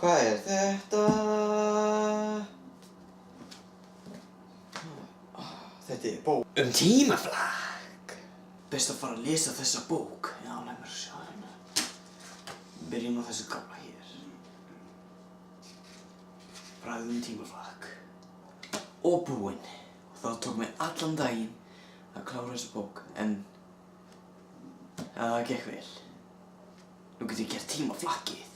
Hvað er þetta? Þetta er bók tímaflakk. Best að fara að lesa þessa bók. Já, læt mér sjá hérna. Byrjum á þessu kafla hér. Fræðum tímaflakk. Og búinn. Og það tók mig allan daginn að klára þessa bók, en það gekk vel. Nú get ég gert tímaflakkið.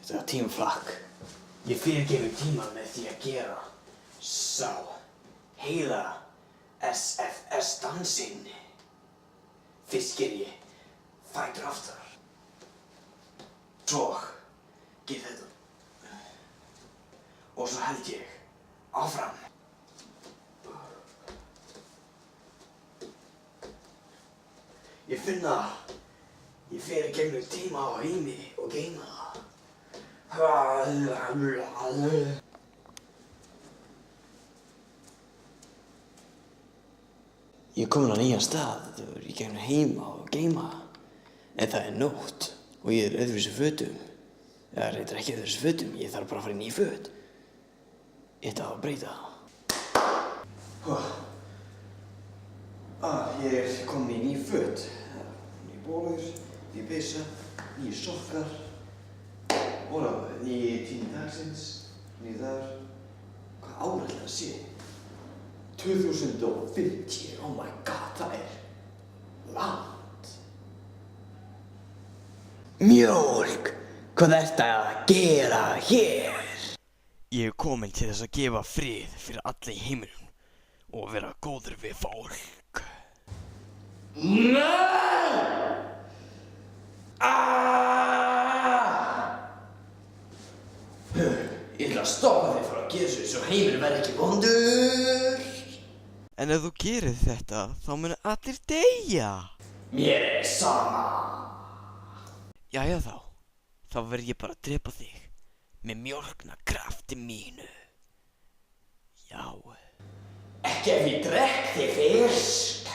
Þetta er tímaflakk. Ég fyrirgefi tímann með því að gera sá heila SFS dansinn. Fyrst ger ég fætur aftar. Svo ger þetta. Og svo held ég áfram. Ég finn að ég fer í gegnum tíma og rými og geima. Ég er komin á nýjan stað, í gegnum heima og geima. En það er nótt og ég er öðruvísi fötum. Eða reyndar ekki öðruvísi fötum, ég þarf bara að fara í ný föt. Ég ætti að breyta. Ég er komin í ný föt. Ný bólur, ný byssa, ný sokkar. Og ný tími dagsins, ný dagur. Hvað ár ætli það sé? 2050, oh my god, það er langt. Mjólk, hvað ertu að gera hér? Ég er kominn til þess að gefa frið fyrir alla í heiminum og vera góður við fólk. Nei! Ég ætla að stoppa þig frá að gera svo heimurinn verði ekki vondur. En ef þú gerir þetta, þá munu allir deyja. Mér er sama. Jæja þá. Þá verð ég bara að drepa þig. Með mjólkna krafti mínu. Já. Ekki ef ég drekk þig fyrst.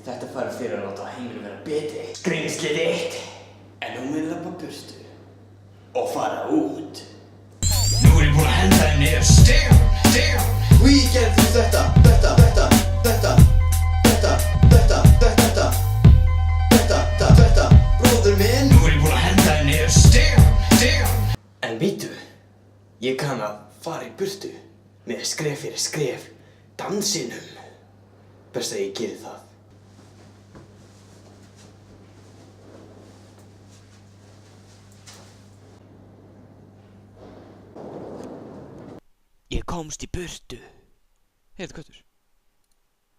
Þetta fara fyrir að láta heimurinn vera betri. Skrímslið þitt. En nú mun labba burtu. Og fara út. Nú er ég búinn að henda henni niður. Down. We gerðum þetta. Bróður minn. Nú er ég búinn að henda henni niður. En býtu. Ég kann að fara í burtu. Með skref fyrir skref. Dansinum. Best að ég geri það. Ég komst í burtu. Heiðu köttur.